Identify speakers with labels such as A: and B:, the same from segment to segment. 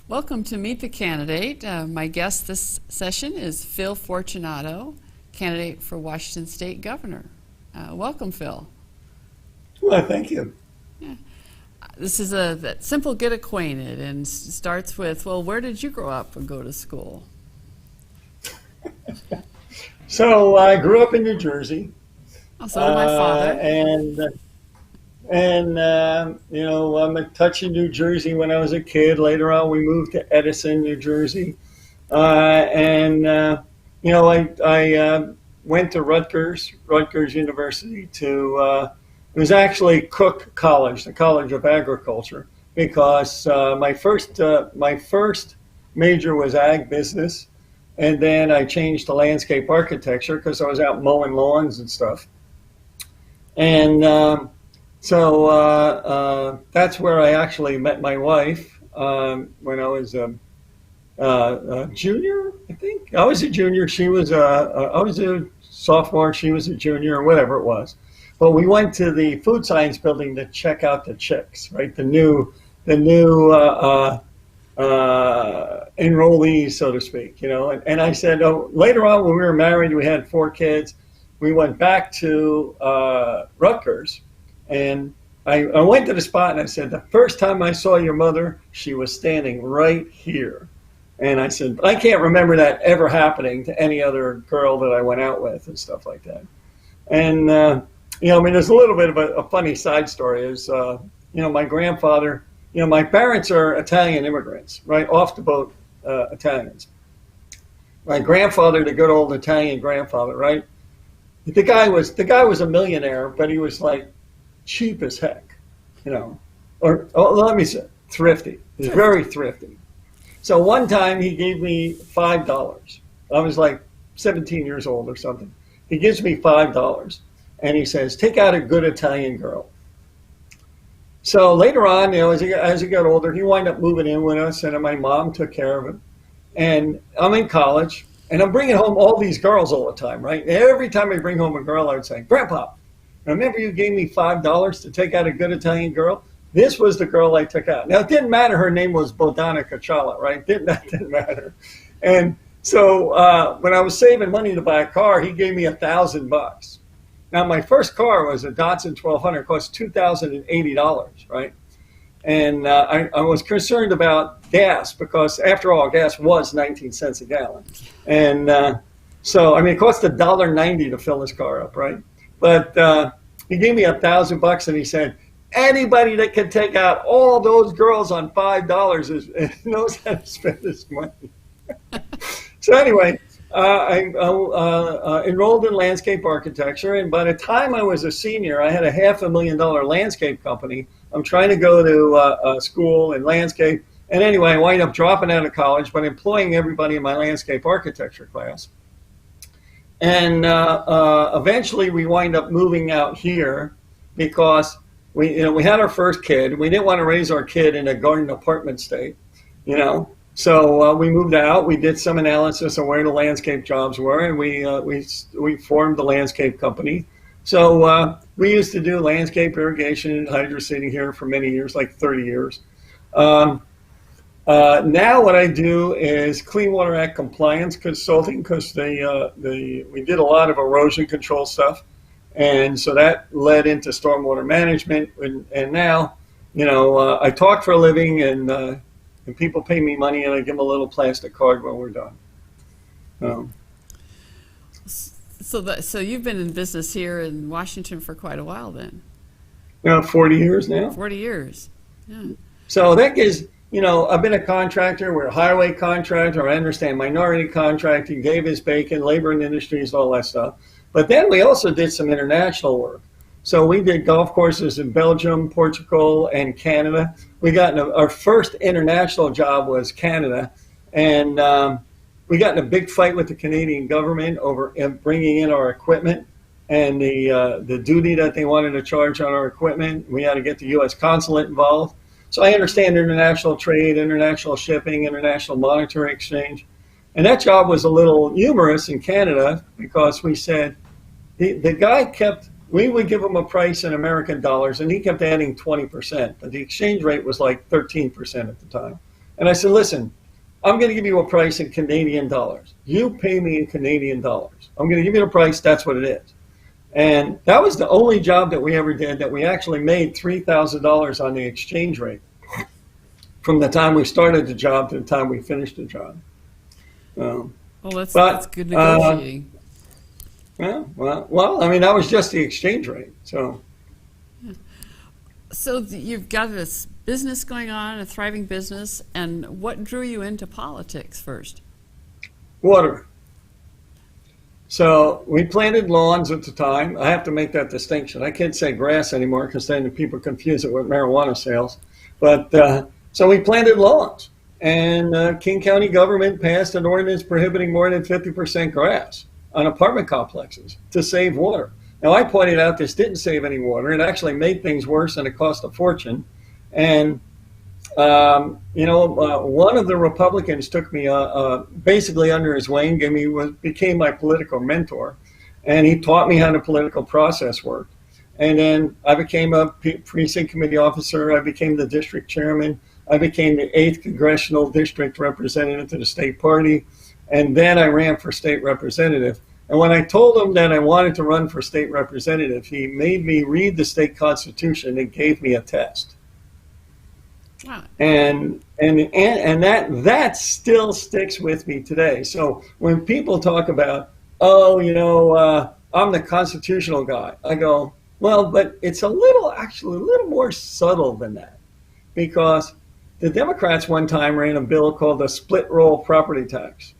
A: Welcome to Meet the Candidate. My guest this session is Phil Fortunato, candidate for Washington State Governor. Welcome, Phil.
B: Well, thank you.
A: Yeah. This is that simple get acquainted and starts with, well, where did you grow up and go to school?
B: So I grew up in New Jersey.
A: Also, my father.
B: You know, I'm a touch in New Jersey when I was a kid. Later on, we moved to Edison, New Jersey. You know, I went to Rutgers University it was actually Cook College, the College of Agriculture, because my first major was ag business. And then I changed to landscape architecture because I was out mowing lawns and stuff. And so that's where I actually met my wife when I was a junior, I think. I was a junior. She was I was a sophomore. She was a junior, or whatever it was. But we went to the food science building to check out the chicks, right? The new enrollees, so to speak, you know. And I said, oh, later on when we were married, we had 4 kids. We went back to Rutgers. And I went to the spot and I said, the first time I saw your mother, she was standing right here. And I said, I can't remember that ever happening to any other girl that I went out with and stuff like that. And, you know, I mean, there's a little bit of a funny side story is, you know, my grandfather, you know, my parents are Italian immigrants, right? Off the boat Italians. My grandfather, the good old Italian grandfather, right? The guy was a millionaire, but he was like, cheap as heck, you know, or let me say, thrifty. He's very thrifty. So one time he gave me $5. I was like 17 years old or something. He gives me $5 and he says, take out a good Italian girl. So later on, you know, as he got older, he wound up moving in with us and my mom took care of him. And I'm in college and I'm bringing home all these girls all the time, right? And every time I bring home a girl, I would say, Grandpa, remember you gave me $5 to take out a good Italian girl? This was the girl I took out. Now, it didn't matter. Her name was Bodana Cacciala, right? That didn't matter. And so when I was saving money to buy a car, he gave me $1,000. Now, my first car was a Datsun 1200. It cost $2,080, right? And I was concerned about gas because, after all, gas was 19 cents a gallon. And so, I mean, it cost $1.90 to fill this car up, right? But he gave me $1,000 and he said, anybody that can take out all those girls on $5 knows how to spend this money. So anyway, I enrolled in landscape architecture. And by the time I was a senior, I had a $500,000 landscape company. I'm trying to go to school in landscape. And anyway, I wind up dropping out of college, but employing everybody in my landscape architecture class. And eventually we wind up moving out here because we had our first kid. We didn't want to raise our kid in a garden apartment state, you know. So we moved out. We did some analysis on where the landscape jobs were, and we formed the landscape company. So we used to do landscape irrigation and hydroseeding here for many years, like 30 years. Now what I do is Clean Water Act compliance consulting because we did a lot of erosion control stuff. And so that led into stormwater management. And now, you know, I talk for a living and people pay me money and I give them a little plastic card when we're done.
A: So you've been in business here in Washington for quite a while then?
B: 40 years now.
A: 40 years. Yeah.
B: So that gives, I've been a contractor. We're a highway contractor. I understand minority contracting, Davis Bacon, labor and industries, all that stuff. But then we also did some international work. So we did golf courses in Belgium, Portugal, and Canada. Our first international job was Canada. And we got in a big fight with the Canadian government over bringing in our equipment and the duty that they wanted to charge on our equipment. We had to get the U.S. consulate involved. So I understand international trade, international shipping, international monetary exchange. And that job was a little humorous in Canada because we said the guy we would give him a price in American dollars and he kept adding 20%, but the exchange rate was like 13% at the time. And I said, listen, I'm going to give you a price in Canadian dollars. You pay me in Canadian dollars. I'm going to give you the price. That's what it is. And that was the only job that we ever did that we actually made $3,000 on the exchange rate from the time we started the job to the time we finished the job.
A: Well, that's good negotiating.
B: Well, I mean, that was just the exchange rate. So
A: you've got this business going on, a thriving business, and what drew you into politics first?
B: Water. So we planted lawns at the time. I have to make that distinction. I can't say grass anymore because then people confuse it with marijuana sales. But so we planted lawns, and King County government passed an ordinance prohibiting more than 50% grass on apartment complexes to save water. Now, I pointed out this didn't save any water. It actually made things worse, and it cost a fortune. And one of the Republicans took me basically under his wing, became my political mentor, and he taught me how the political process worked. And then I became a precinct committee officer. I became the district chairman. I became the 8th congressional district representative to the state party, and then I ran for state representative. And when I told him that I wanted to run for state representative, he made me read the state constitution and gave me a test.
A: Wow.
B: And that still sticks with me today. So when people talk about, I'm the constitutional guy, I go, well, but it's actually a little more subtle than that, because the Democrats one time ran a bill called the split roll property tax.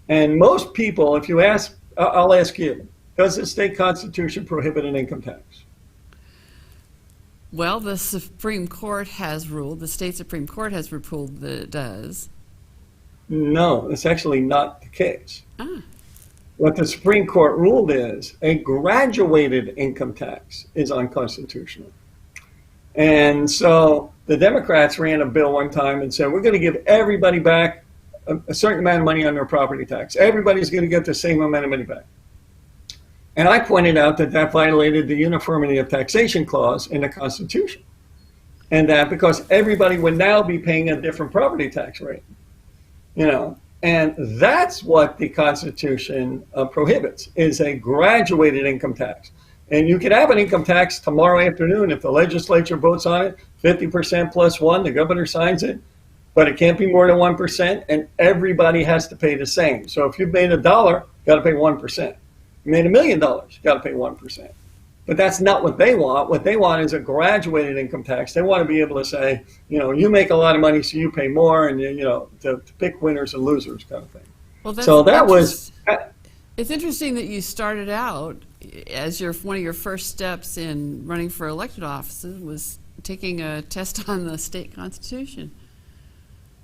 B: And most people, if you ask, I'll ask you, does the state constitution prohibit an income tax?
A: Well, the Supreme Court has ruled, the state Supreme Court has ruled that it does.
B: No, it's actually not the case.
A: Ah.
B: What the Supreme Court ruled is a graduated income tax is unconstitutional. And so the Democrats ran a bill one time and said, we're going to give everybody back a certain amount of money on their property tax. Everybody's going to get the same amount of money back. And I pointed out that violated the uniformity of taxation clause in the Constitution. And that because everybody would now be paying a different property tax rate. And that's what the Constitution prohibits, is a graduated income tax. And you can have an income tax tomorrow afternoon if the legislature votes on it, 50% plus 1, the governor signs it, but it can't be more than 1%, and everybody has to pay the same. So if you've made $1, you got to pay 1%. You made $1 million, you got to pay 1%. But that's not what they want. What they want is a graduated income tax. They want to be able to say, you make a lot of money, so you pay more, and to pick winners and losers kind of thing.
A: Well,
B: so that was.
A: It's interesting that you started out as one of your first steps in running for elected offices was taking a test on the state constitution.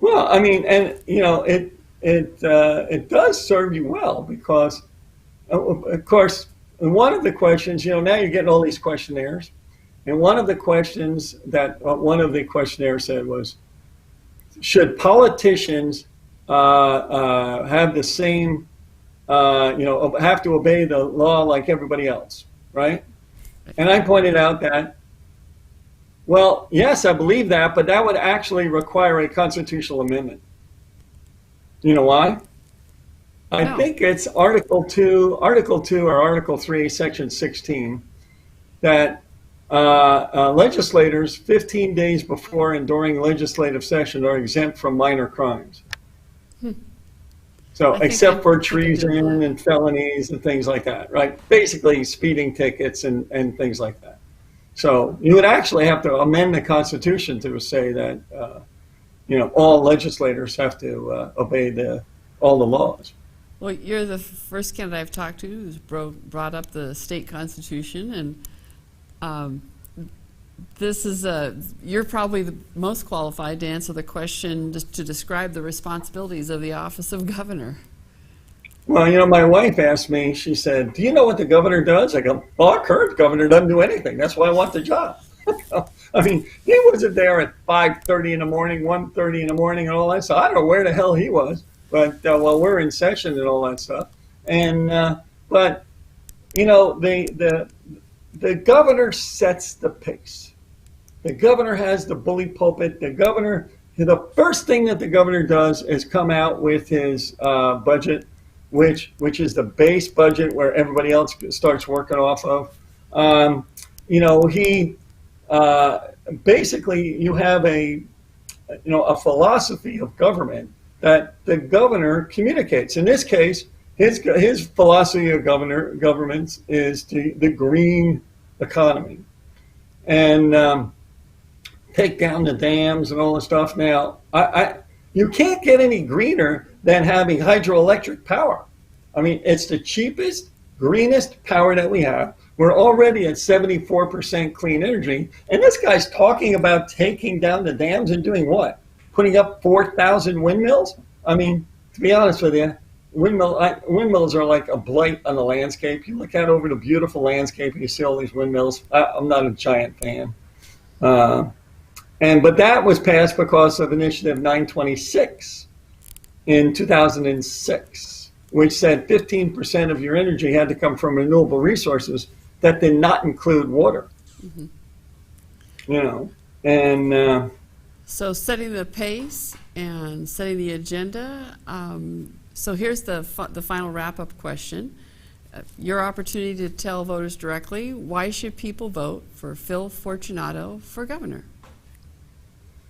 B: Well, I mean, and it does serve you well because, of course, one of the questions, now you're getting all these questionnaires, and one of the questions that one of the questionnaires said was, should politicians have the same, have to obey the law like everybody else, right? And I pointed out that, well, yes, I believe that, but that would actually require a constitutional amendment. You know why? I think it's Article 2 or Article 3, Section 16, that legislators 15 days before and during legislative session are exempt from minor crimes. So except for treason and felonies and things like that, right? Basically speeding tickets and things like that. So you would actually have to amend the Constitution to say that all legislators have to obey all the laws.
A: Well, you're the first candidate I've talked to who's brought up the state constitution, and you're probably the most qualified to answer the question to describe the responsibilities of the office of governor.
B: Well, my wife asked me, she said, do you know what the governor does? I go, well, our current governor doesn't do anything. That's why I want the job. I mean, he wasn't there at 5:30 in the morning, 1:30 in the morning and all that stuff. I don't know where the hell he was, but we're in session and all that stuff. And, but, the governor sets the pace. The governor has the bully pulpit. The first thing that the governor does is come out with his budget, which is the base budget where everybody else starts working off of. He basically, you have a philosophy of government that the governor communicates. In this case, his philosophy of government is the green economy, and take down the dams and all the stuff. Now, you can't get any greener than having hydroelectric power. I mean, it's the cheapest, greenest power that we have. We're already at 74% clean energy, and this guy's talking about taking down the dams and doing what? Putting up 4,000 windmills? I mean, to be honest with you, windmills are like a blight on the landscape. You look out over the beautiful landscape and you see all these windmills. I'm not a giant fan. But that was passed because of Initiative 926 in 2006, which said 15% of your energy had to come from renewable resources. That did not include water. Mm-hmm.
A: So setting the pace and setting the agenda. So here's the final wrap-up question. Your opportunity to tell voters directly, why should people vote for Phil Fortunato for governor?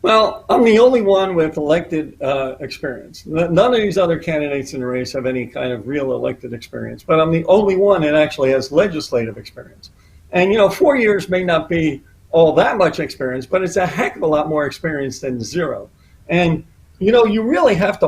B: Well, I'm the only one with elected experience. None of these other candidates in the race have any kind of real elected experience, but I'm the only one that actually has legislative experience. And, 4 years may not be all that much experience, but it's a heck of a lot more experience than zero. And, you really have to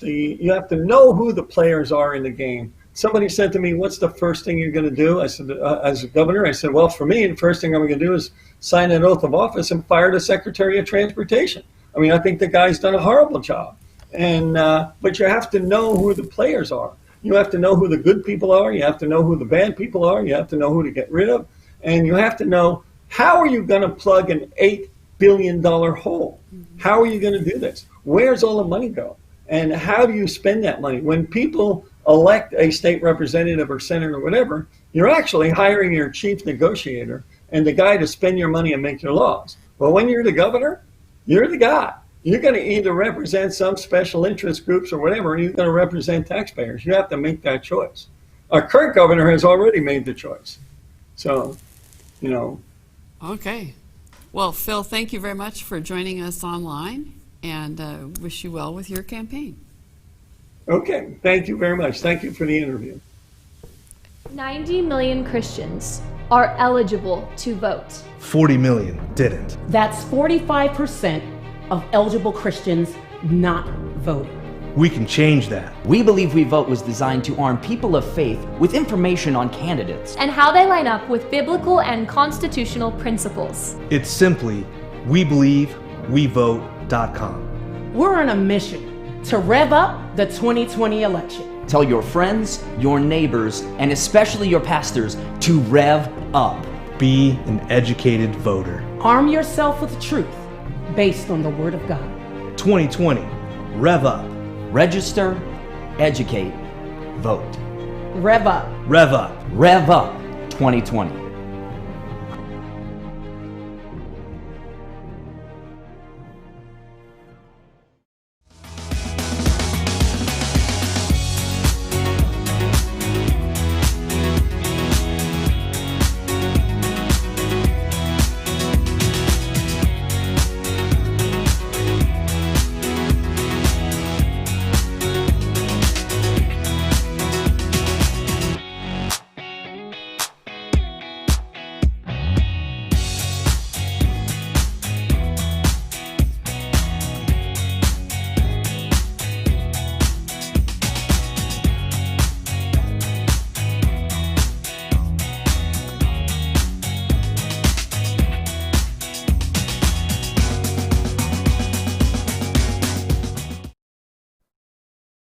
B: you have to know who the players are in the game. Somebody said to me, what's the first thing you're going to do? I said, as a governor, I said, well, for me, the first thing I'm going to do is sign an oath of office and fire the Secretary of Transportation. I mean, I think the guy's done a horrible job. And but you have to know who the players are. You have to know who the good people are. You have to know who the bad people are. You have to know who to get rid of. And you have to know, how are you going to plug an $8 billion hole? How are you going to do this? Where's all the money go? And how do you spend that money? When people elect a state representative or senator or whatever, you're actually hiring your chief negotiator and the guy to spend your money and make your laws. Well, when you're the governor, you're the guy. You're going to either represent some special interest groups or whatever, or you're going to represent taxpayers. You have to make that choice. Our current governor has already made the choice. So,
A: Okay. Well, Phil, thank you very much for joining us online, and wish you well with your campaign.
B: Okay. Thank you very much. Thank you for the interview.
C: 90 million Christians are eligible to vote.
D: 40 million didn't.
E: That's 45% of eligible Christians not voting.
D: We can change that.
F: We Believe We Vote was designed to arm people of faith with information on candidates
C: and how they line up with biblical and constitutional principles.
D: It's simply WeBelieveWeVote.com.
E: We're on a mission to rev up the 2020 election.
F: Tell your friends, your neighbors, and especially your pastors to rev up.
D: Be an educated voter.
E: Arm yourself with truth based on the Word of God.
D: 2020, rev up.
F: Register, educate, vote.
E: Rev up.
D: Rev up.
F: Rev up 2020.